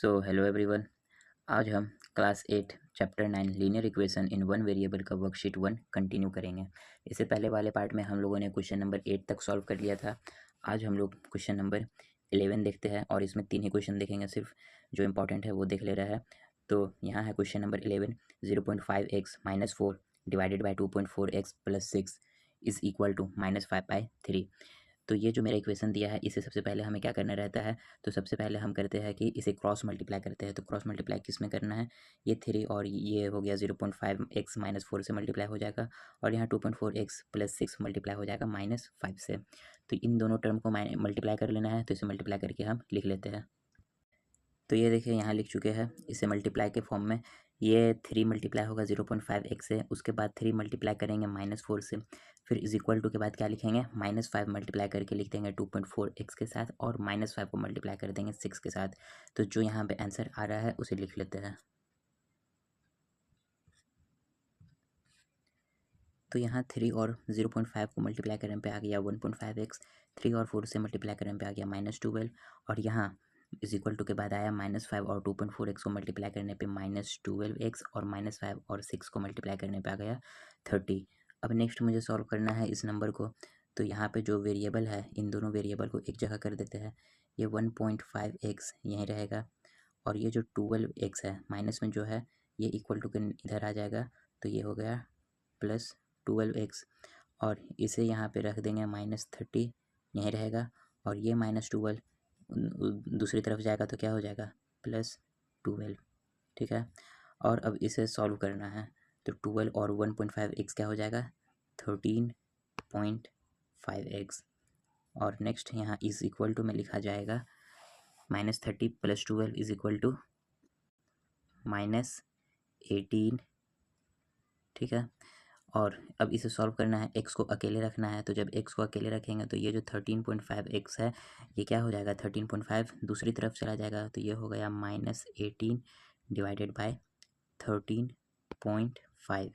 Hello everyone. आज हम class 8 chapter 9 linear equation in one variable का वर्कशीट 1 कंटिन्यू करेंगे। इससे पहले वाले पार्ट में हम लोगों ने क्वेश्चन नंबर 8 तक सॉल्व कर लिया था। आज हम लोग क्वेश्चन नंबर 11 देखते हैं और इसमें 3 ही क्वेश्चन देखेंगे, सिर्फ जो इंपॉर्टेंट है वो देख ले रहा है। तो यहाँ है question number 11, 0.5x - 4 divided by 2.4x + 6 is equal to -5/3। तो ये जो मेरा इक्वेशन दिया है, इसे सबसे पहले हमें क्या करना रहता है, तो सबसे पहले हम करते हैं कि इसे क्रॉस मल्टीप्लाई करते हैं। तो क्रॉस मल्टीप्लाई किस में करना है, ये 3 और ये हो गया 0.5x - 4 से मल्टीप्लाई हो जाएगा और यहाँ 2.4x + 6 मल्टीप्लाई हो जाएगा -5 से। तो इन दोनों टर्म को मल्टीप्लाई कर लेना है, तो इसे मल्टीप्लाई करके हम लिख लेते हैं। तो ये देखिए यहाँ लिख चुके हैं इसे मल्टीप्लाई के फॉर्म में। ये 3 मल्टीप्लाई होगा 0.5x से, उसके बाद 3 मल्टीप्लाई करेंगे -4 से, फिर इज इक्वल टू के बाद क्या लिखेंगे, -5 मल्टीप्लाई करके लिख देंगे 2.4x के साथ और -5 को मल्टीप्लाई कर देंगे 6 के साथ। तो जो यहाँ पे आंसर आ रहा है उसे लिख लेते हैं। तो यहाँ 3 और 0.5 को मल्टीप्लाई करने पे आ गया 1.5x, 3 और 4 से मल्टीप्लाई करने पे आ गया -12 और यहाँ इज इक्वल टू के बाद आया -5 और 2.4x को मल्टीप्लाई करने पे -12x और -5 और 6 को मल्टीप्लाई करने पे आ गया 30। अब नेक्स्ट मुझे सॉल्व करना है इस नंबर को। तो यहाँ पे जो वेरिएबल है, इन दोनों वेरिएबल को एक जगह कर देते हैं। ये 1.5x यहीं रहेगा और ये जो 12x है माइनस में जो है ये इक्वल टू के इधर आ जाएगा, तो ये हो गया +12x और इसे यहाँ पे रख देंगे -30 यहीं रहेगा और ये -12 दूसरी तरफ जाएगा तो क्या हो जाएगा +12। ठीक है, और अब इसे सॉल्व करना है। तो 12 और 1.5x क्या हो जाएगा 13.5x और नेक्स्ट यहाँ इज इक्वल टू में लिखा जाएगा -30 + 12 इज इक्वल टू -18। ठीक है, और अब इसे सॉल्व करना है, x को अकेले रखना है। तो जब x को अकेले रखेंगे तो ये जो 13.5x है ये क्या हो जाएगा 13.5 दूसरी तरफ चला जाएगा, तो ये हो गया -18 डिवाइडेड बाय 13.5।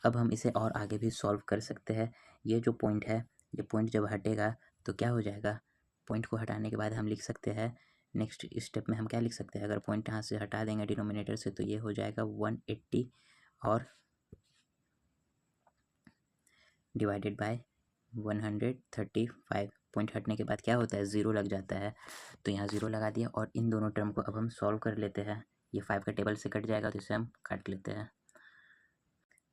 अब हम इसे और आगे भी सॉल्व कर सकते हैं। ये जो पॉइंट है, ये पॉइंट जब हटेगा तो क्या हो जाएगा, पॉइंट को हटाने के बाद हम लिख सकते हैं नेक्स्ट स्टेप में हम क्या लिख सकते हैं, अगर पॉइंट यहाँ से हटा देंगे डिनोमिनेटर से तो ये हो जाएगा 180 और डिवाइडेड बाय 135। पॉइंट हटने के बाद क्या होता है, ज़ीरो लग जाता है। तो यहाँ ज़ीरो लगा दिया और इन दोनों टर्म को अब हम सॉल्व कर लेते हैं। ये 5 का टेबल से कट जाएगा तो इसे हम काट लेते हैं।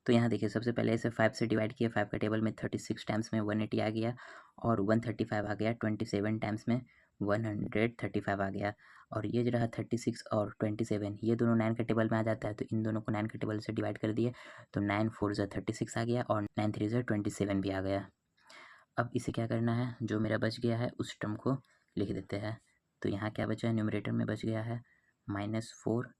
तो यहाँ देखिए सबसे पहले इसे 5 से डिवाइड किया, 5 का टेबल में 36 टाइम्स में 180 आ गया और 135 आ गया, 27 टाइम्स में 135 आ गया और ये जो रहा 36 और 27 ये दोनों 9 का टेबल में आ जाता है। तो इन दोनों को 9 के टेबल से डिवाइड कर दिए तो 9 4 ज़ा 36 आ गया और 9 3 ज़ा 27 भी आ गया। अब इसे क्या करना है, जो मेरा बच गया है उस टर्म को लिख देते हैं। तो यहाँ क्या बचा है, न्यूमरेटर में बच गया है -4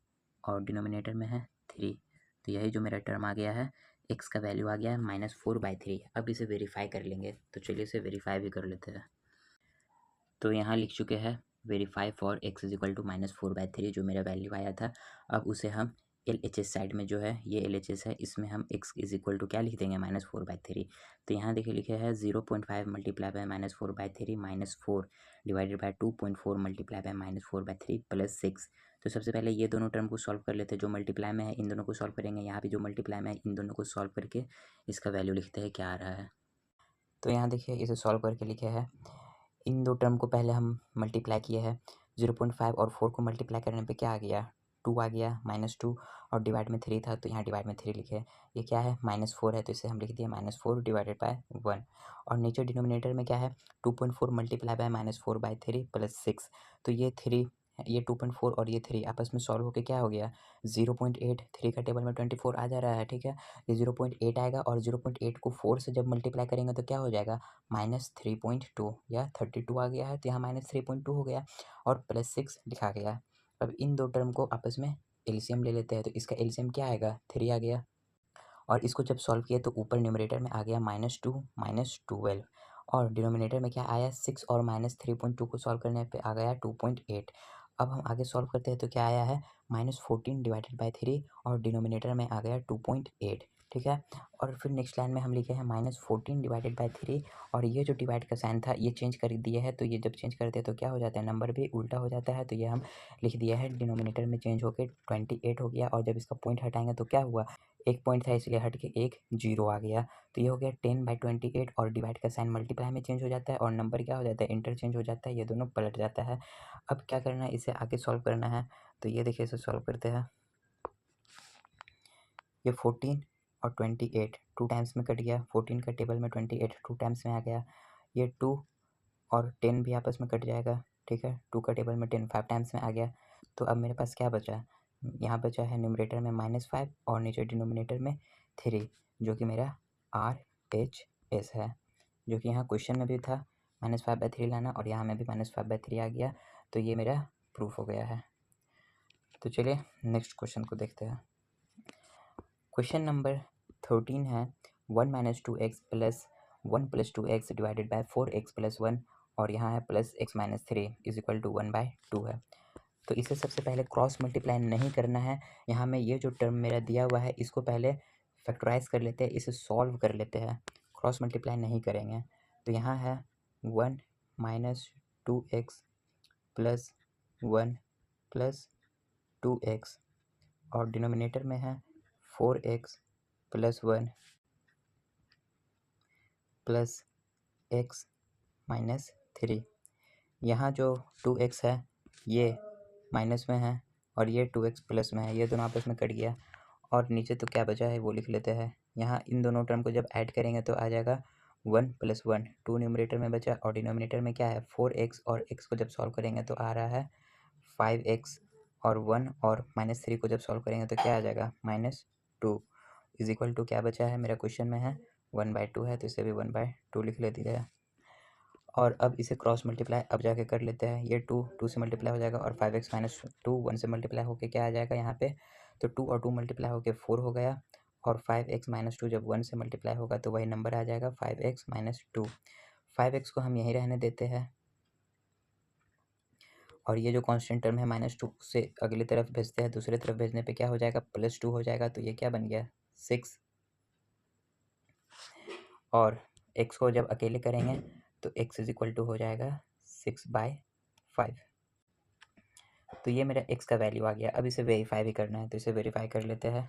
और डिनोमिनेटर में है 3। तो यही जो मेरा टर्म आ गया है, x का वैल्यू आ गया है -4/3। अब इसे वेरीफाई कर लेंगे, तो चलिए इसे वेरीफाई भी कर लेते हैं। तो यहाँ लिख चुके हैं verify for x is equal to -4/3 जो मेरा वैल्यू आया था। अब उसे हम LHS साइड में जो है, ये LHS है, इसमें हम x इज इक्वल टू क्या लिख देंगे -4/3। तो यहाँ देखिए लिखे है 0.5 multiply by -4/3 -4 divided by 2.4 multiply by -4/3 + 6। तो सबसे पहले ये दोनों टर्म को सॉल्व कर लेते हैं, जो मल्टीप्लाई में है इन दोनों को सॉल्व करेंगे, यहाँ भी जो मल्टीप्लाई में है इन दोनों को सॉल्व करके इसका वैल्यू लिखते हैं क्या आ रहा है। तो यहाँ देखिए इसे सॉल्व करके लिखे है, इन दो टर्म को पहले हम मल्टीप्लाई किए हैं। 0.5 और 4 को मल्टीप्लाई करने पे क्या आ गया, 2 आ गया, -2 और डिवाइड में 3 था तो यहाँ डिवाइड में 3 लिखे। ये क्या है -4 है तो इसे हम लिख दिए -4 डिवाइडेड बाय 1 और नीचे डिनोमिनेटर में क्या है 2.4 मल्टीप्लाई बाय -4/3 + 6। तो ये 3, ये 2.4 और ये 3 आपस में सॉल्व होकर क्या हो गया 0.8। 3 का टेबल में 24 आ जा रहा है। ठीक है, ये 0.8 आएगा और 0.8 को 4 से जब मल्टीप्लाई करेंगे तो क्या हो जाएगा -3.2 या 32 आ गया है, तो यहाँ -3.2 हो गया और +6 लिखा गया। अब इन दो टर्म को आपस में एलसीएम ले लेते हैं, तो इसका एलसीएम क्या आएगा 3 आ गया और इसको जब सॉल्व किया तो ऊपर न्यूमरेटर में आ गया -2 -12 और डिनोमिनेटर में क्या आया 6 और -3.2 को सॉल्व करने पे आ गया 2.8। अब हम आगे सॉल्व करते हैं तो क्या आया है -14 डिवाइडेड बाय 3 और डिनोमिनेटर में आ गया 2.8। ठीक है। और फिर नेक्स्ट लाइन में हम लिखे हैं -14 डिवाइडेड बाय 3, और ये जो डिवाइड का साइन था ये चेंज कर दिए है, तो ये जब चेंज करते हैं तो क्या हो जाता है, नंबर भी उल्टा हो जाता है। तो ये हम लिख दिया है, डिनोमिनेटर में चेंज होकर 28 हो गया, और जब इसका पॉइंट हटाएंगे तो क्या हुआ, एक पॉइंट था इसलिए हट के एक जीरो आ गया। तो ये हो गया 10/28, और डिवाइड का साइन मल्टीप्लाई में चेंज हो जाता है और नंबर क्या हो जाता है, इंटरचेंज हो जाता है, ये दोनों पलट जाता है। अब क्या करना है, इसे आगे सॉल्व करना है। तो ये देखिए, इसे सॉल्व करते हैं। ये 14 और 28 टू टाइम्स में कट गया, 14 का टेबल में 28 टू टाइम्स में आ गया। ये 2 और 10 भी आपस में कट जाएगा, ठीक है। 2 का टेबल में 10 5 टाइम्स में आ गया। तो अब मेरे पास क्या बचा, यहाँ बचा है न्यूमरेटर में -5 और नीचे डिनोमिनेटर में 3, जो कि मेरा RHS है, जो कि यहाँ क्वेश्चन में भी था -5/3 लाना, और यहाँ में भी -5/3 आ गया। तो ये मेरा प्रूफ हो गया है। तो चलिए नेक्स्ट क्वेश्चन को देखते हैं। क्वेश्चन नंबर 13 है 1 - 2x plus 1 + 2x divided by 4x + 1, और यहाँ है +x - 3 = 1/2 है। तो इसे सबसे पहले क्रॉस मल्टीप्लाई नहीं करना है। यहाँ में ये जो टर्म मेरा दिया हुआ है इसको पहले फैक्टराइज कर लेते हैं, इसे सॉल्व कर लेते हैं, क्रॉस मल्टीप्लाई नहीं करेंगे। तो यहाँ है 1 - 2x प्लस 1 + 2x, और डिनोमिनेटर में है 4x + 1 + x - 3। यहाँ जो 2x है ये माइनस में है और ये 2x प्लस में है, ये दोनों आपस में कट गया, और नीचे तो क्या बचा है वो लिख लेते हैं। यहाँ इन दोनों टर्म को जब ऐड करेंगे तो आ जाएगा 1 + 1, 2 न्यूमरेटर में बचा, और डिनोमिनेटर में क्या है 4x, और x को जब सॉल्व करेंगे तो आ रहा है 5x, और 1 और -3 को जब सॉल्व करेंगे तो क्या आ जाएगा -2 = क्या बचा है, मेरा क्वेश्चन में है 1/2 है, तो इसे भी 1/2 लिख लेते हैं। और अब इसे क्रॉस मल्टीप्लाई अब जाके कर लेते हैं। ये 2 से मल्टीप्लाई हो जाएगा, और 5x - 2 1 से मल्टीप्लाई होके क्या आ जाएगा यहाँ पे, तो 2 और 2 मल्टीप्लाई होके 4 हो गया, और 5x - 2 जब 1 से मल्टीप्लाई होगा तो वही नंबर आ जाएगा 5x - 2। 5x को हम यहीं रहने देते हैं, और ये जो कांस्टेंट टर्म है -2 से अगली तरफ भेजते हैं, दूसरी तरफ भेजने पे क्या हो जाएगा, +2 हो जाएगा। तो ये क्या बन गया 6, और x को जब अकेले करेंगे तो x = हो जाएगा 6/5। तो ये मेरा x का वैल्यू आ गया। अब इसे वेरीफाई भी करना है, तो इसे वेरीफाई कर लेते हैं।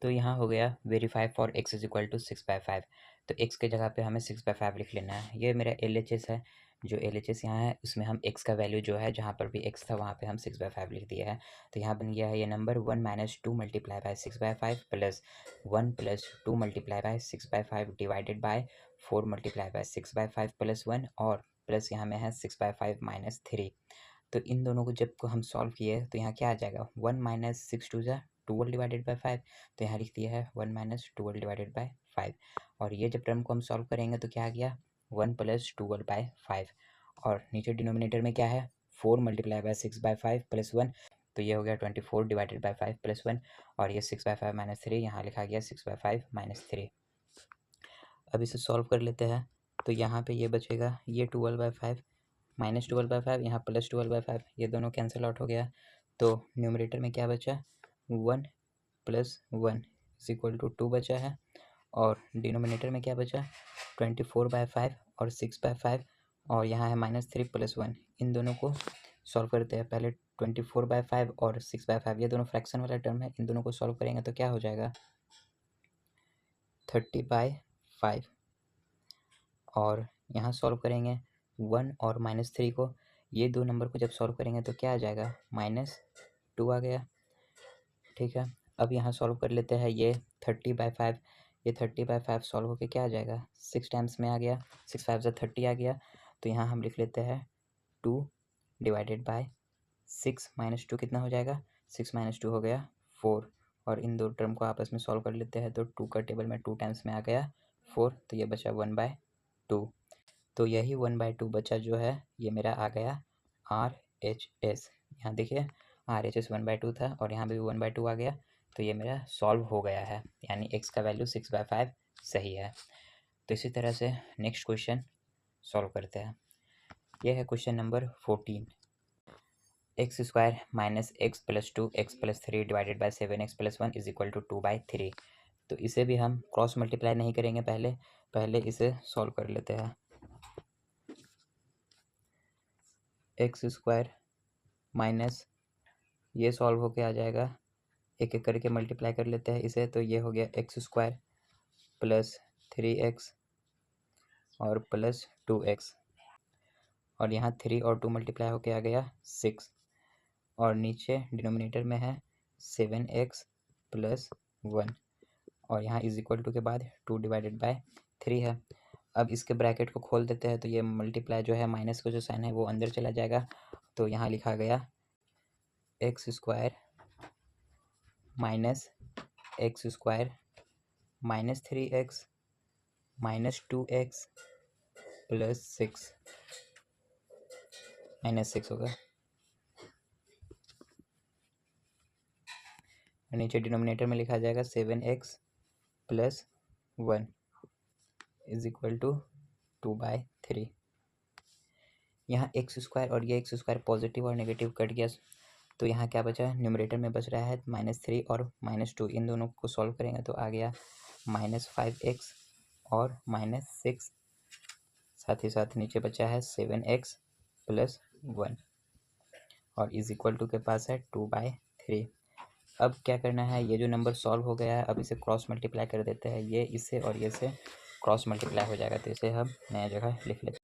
तो यहाँ हो गया वेरीफाई फॉर x = 6/5। तो x के जगह पे हमें 6/5 लिख लेना है। ये मेरा LHS है, जो LHS यहाँ है उसमें हम x का वैल्यू जो है जहाँ पर भी x था वहाँ पे हम 6/5 लिख दिया है। तो यहाँ बन गया है ये number 1 - 2 × 6/5 plus 1 + 2 × 6/5 divided by 4 × 6/5 plus 1, और प्लस यहाँ में है 6/5 - 3। तो इन दोनों को जब को हम सॉल्व किए तो यहाँ क्या आ जाएगा, 1 - 6 2 12 डिवाइडेड बाय 5, तो यहाँ लिख दिया है 1 - 12 डिवाइडेड बाय 5। और ये जब टर्म को हम सॉल्व करेंगे तो क्या आ गया 1 + 12/5, और नीचे डिनोमिनेटर में क्या है 4 × 6/5 प्लस 1, तो ये हो गया 24 डिवाइडेड बाय 5 प्लस 1, और ये 6/5 - 3 यहाँ लिखा गया 6/5 - 3। अब इसे सॉल्व कर लेते हैं। तो यहाँ पे ये बचेगा ये 12/5 -12/5, यहाँ +12/5, ये दोनों कैंसिल आउट हो गया। तो न्यूमरेटर में क्या बचा 1 + 1 = 2 बचा है, और डिनोमिनेटर में क्या बचा 24/5 और 6/5, और यहाँ है -3 + 1। इन दोनों को सॉल्व करते हैं। पहले 24/5 और 6/5 ये दोनों फ्रैक्शन वाला टर्म है, इन दोनों को सॉल्व करेंगे तो क्या हो जाएगा 30/5, और यहाँ सॉल्व करेंगे 1 और -3 को, ये दो नंबर को जब सॉल्व करेंगे तो क्या आ जाएगा -2 आ गया, ठीक है। अब यहाँ सॉल्व कर लेते हैं ये 30/5, ये 30/5 सॉल्व होके क्या आ जाएगा 6 टाइम्स में आ गया, 6 5 ज़ा 30 आ गया। तो यहाँ हम लिख लेते हैं 2 डिवाइडेड बाय 6 - 2 कितना हो जाएगा, 6 - 2 हो गया 4, और इन दो टर्म को आपस में सॉल्व कर लेते हैं। तो 2 का टेबल में 2 टाइम्स में आ गया 4, तो ये बचा 1/2। तो यही 1/2 बचा जो है ये मेरा आ गया RHS। यहाँ देखिए RHS 1/2 था, और यहाँ भी 1/2 आ गया। तो ये मेरा सॉल्व हो गया है, यानी x का वैल्यू 6/5 सही है। तो इसी तरह से नेक्स्ट क्वेश्चन सॉल्व करते हैं। यह है question number 14। x² - x + 2 x + 3 divided by 7x + 1 = 2/3। तो इसे भी हम क्रॉस मल्टीप्लाई नहीं करेंगे, पहले इसे सॉल्व कर लेते हैं। एक्स स्क्वायर माइनस ये सॉल्व होके आ जाएगा, एक एक करके मल्टीप्लाई कर लेते हैं इसे, तो ये हो गया एक्स स्क्वायर प्लस 3x और प्लस 2x, और यहाँ 3 और 2 मल्टीप्लाई होके आ गया 6, और नीचे डिनोमिनेटर में है 7x प्लस 1, और यहाँ इज इक्वल टू के बाद 2 डिवाइडेड बाय 3 है। अब इसके ब्रैकेट को खोल देते हैं, तो ये मल्टीप्लाई जो है माइनस का जो साइन है वो अंदर चला जाएगा, तो यहाँ लिखा गया x square minus x square minus 3x minus 2x plus 6 minus 6 होगा, नीचे डिनोमिनेटर में लिखा जाएगा 7x plus 1 is equal to 2/3। यहाँ एक्स स्क्वायर और ये एक्स स्क्वायर पॉजिटिव और नेगेटिव कट गया, तो यहाँ क्या बचा, न्यूमरेटर में बच रहा है -3 और -2, इन दोनों को सॉल्व करेंगे तो आ गया -5x और -6, साथ ही साथ नीचे बचा है 7x प्लस 1 और इज इक्वल टू के पास है 2/3। अब क्या करना है, ये जो नंबर सॉल्व हो गया है अब इसे क्रॉस मल्टीप्लाई कर देते हैं, ये इससे और ये से क्रॉस मल्टीप्लाई हो जाएगा, तो इसे हम नया जगह लिख लेते हैं।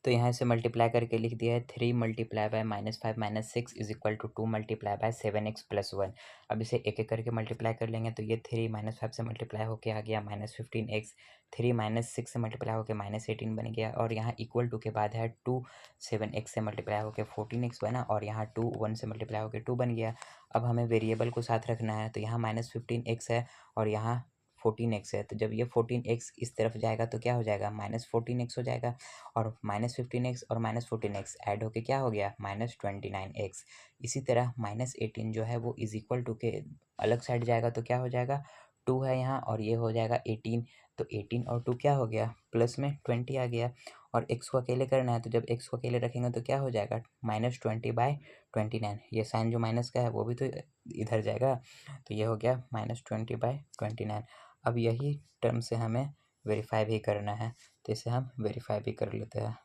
तो यहाँ से मल्टीप्लाई करके लिख दिया है 3 multiply by -5 -6 is equal to 2 multiply by 7x plus 1। अब इसे एक एक करके मल्टीप्लाई कर लेंगे, तो ये 3 -5 से मल्टीप्लाई होके आ गया -15x, 3 -6 से मल्टीप्लाई होके -18 बन गया, और यहाँ इक्वल टू के बाद है 2 7x से मल्टीप्लाई होके 14x बना, और यहाँ 2 1 से मल्टीप्लाई होके 2 बन गया। अब हमें वेरिएबल को साथ रखना है, तो यहाँ -15x है और यहाँ 14x है, तो जब ये 14x इस तरफ जाएगा तो क्या हो जाएगा, -14x हो जाएगा, और -15x और -14x ऐड होके क्या हो गया, -29x। इसी तरह -18 जो है वो इज इक्वल टू के अलग साइड जाएगा तो क्या हो जाएगा, 2 है यहाँ और ये हो जाएगा 18, तो 18 और 2 क्या हो गया, प्लस में 20 आ गया, और x को अकेले करना है, तो जब x को अकेले रखेंगे तो क्या हो जाएगा, -20/29, ये साइन जो माइनस का है वो भी तो इधर जाएगा, तो ये हो गया -20/29। अब यही टर्म से हमें वेरीफाई भी करना है, तो इसे हम वेरीफाई भी कर लेते हैं।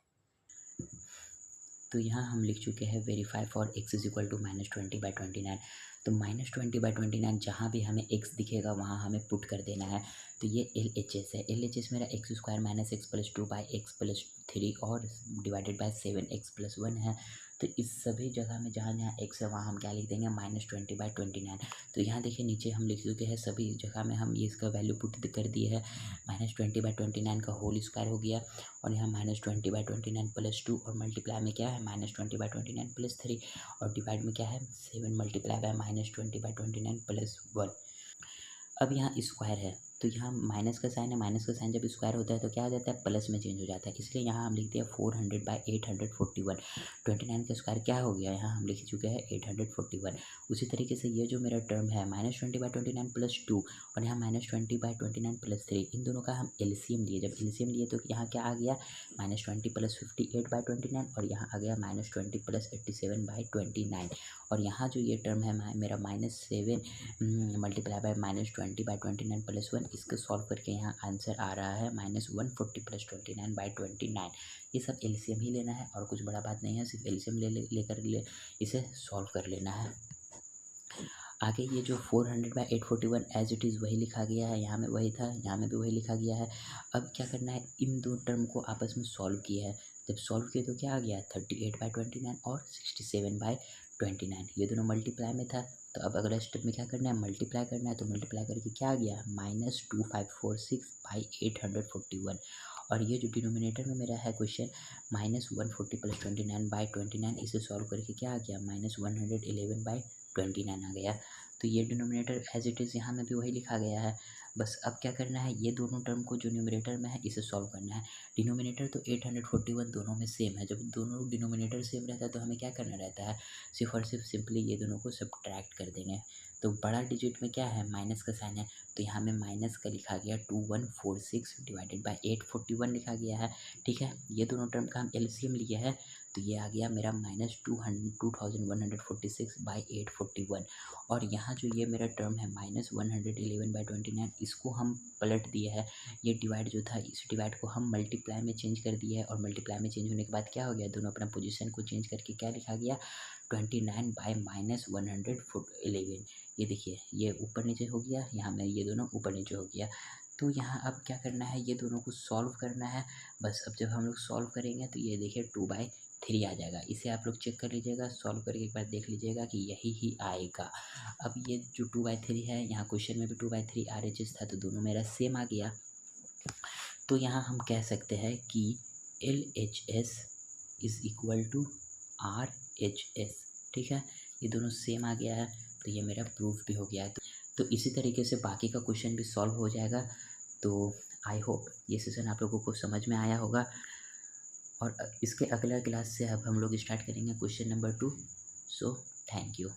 तो यहाँ हम लिख चुके हैं verify for x is equal to -20/29। तो -20/29 जहाँ भी हमें x दिखेगा वहाँ हमें पुट कर देना है, तो ये LHS है, LHS मेरा x square -x plus 2/x plus 3 और डिवाइडेड बाय 7x प्लस 1 है। तो इस सभी जगह में जहाँ जहाँ x है वहाँ हम क्या लिख देंगे, -20/29। तो यहाँ देखिए नीचे हम लिख चुके हैं सभी जगह में हम ये इसका वैल्यू पुट कर दिए है, -20/29 का होल स्क्वायर हो गया, और यहाँ -20/29 प्लस 2, और मल्टीप्लाई में क्या है -20/29 प्लस 3, और डिवाइड में क्या है 7 मल्टीप्लाई बाय -20/29 प्लस 1। अब यहाँ स्क्वायर है, तो यहाँ माइनस का साइन है, माइनस का साइन जब स्क्वायर होता है तो क्या हो जाता है, प्लस में चेंज हो जाता है, इसलिए यहाँ हम लिखते हैं 400/841। 29 का स्क्वायर क्या हो गया, यहाँ हम लिख चुके हैं 841। उसी तरीके से ये जो मेरा टर्म है -20/29 प्लस 2 और यहाँ -20/29 प्लस 3, इन दोनों का हम एलसीएम लिए, जब एलसीएम लिए तो यहाँ क्या आ गया, -20 प्लस 58/29, और यहाँ आ गया -20 प्लस 87/29, और यहाँ जो ये टर्म है मेरा -7 मल्टीप्लाई बाय -20/29 प्लस 1, इसको सॉल्व करके यहाँ आंसर आ रहा है -140 प्लस 29/29। ये सब एलसीएम ही लेना है और कुछ बड़ा बात नहीं है, सिर्फ एलसीएम लेकर इसे सॉल्व कर लेना है। आगे ये जो 400/841 एज इट इज़ वही लिखा गया है, यहाँ में वही था, यहाँ में भी वही लिखा गया है। अब क्या करना है, इन दो टर्म को आपस में सॉल्व किया है, जब सॉल्व किए तो क्या आ गया 38/29 और 67/29, ये दोनों मल्टीप्लाई में था। तो अब अगला स्टेप में क्या करना है, मल्टीप्लाई करना है, तो मल्टीप्लाई करके क्या आ गया -2546/841, और ये जो डिनोमिनेटर में मेरा है क्वेश्चन -140 प्लस 29/29, इसे सॉल्व करके क्या आ गया -111/29 आ गया। तो ये डिनोमिनेटर एज इट इज़ यहाँ में भी वही लिखा गया है, बस अब क्या करना है, ये दोनों टर्म को जो न्यूमरेटर में है इसे सॉल्व करना है। डिनोमिनेटर तो 841 दोनों में सेम है, जब दोनों डिनोमिनेटर सेम रहता है तो हमें क्या करना रहता है, सिर्फ और सिर्फ सिंपली ये दोनों को सब्ट्रैक्ट कर देंगे। तो बड़ा डिजिट में क्या है, माइनस का साइन है, तो यहाँ में माइनस का लिखा गया 2146 डिवाइडेड बाय 841 लिखा गया है। ठीक है, ये दोनों टर्म का हम एलसीएम लिए हैं, तो ये आ गया मेरा -2146 बाई 841। और यहाँ जो ये मेरा टर्म है -111/29, इसको हम पलट दिए हैं। ये डिवाइड जो था, इस डिवाइड को हम मल्टीप्लाई में चेंज कर दिए हैं, और मल्टीप्लाई में चेंज होने के बाद क्या हो गया, दोनों अपना पोजीशन को चेंज करके क्या लिखा गया, 29 बाय -111। ये देखिए, ये ऊपर नीचे हो गया, यहाँ में ये दोनों ऊपर नीचे हो गया। तो यहाँ अब क्या करना है, ये दोनों को सॉल्व करना है बस। अब जब हम लोग सॉल्व करेंगे तो ये देखिए 2/3 आ जाएगा। इसे आप लोग चेक कर लीजिएगा, सॉल्व करके एक बार देख लीजिएगा कि यही ही आएगा। अब ये जो 2/3 है, यहाँ क्वेश्चन में भी 2/3 RHS था, तो दोनों मेरा सेम आ गया। तो यहाँ हम कह सकते हैं कि LHS is equal to RHS। ठीक है, ये दोनों सेम आ गया है, तो ये मेरा प्रूफ भी हो गया है। तो इसी तरीके से बाकी का क्वेश्चन भी सॉल्व हो जाएगा। तो आई होप ये सेशन आप लोगों को समझ में आया होगा, और इसके अगला क्लास से अब हम लोग स्टार्ट करेंगे question number 2। So thank you.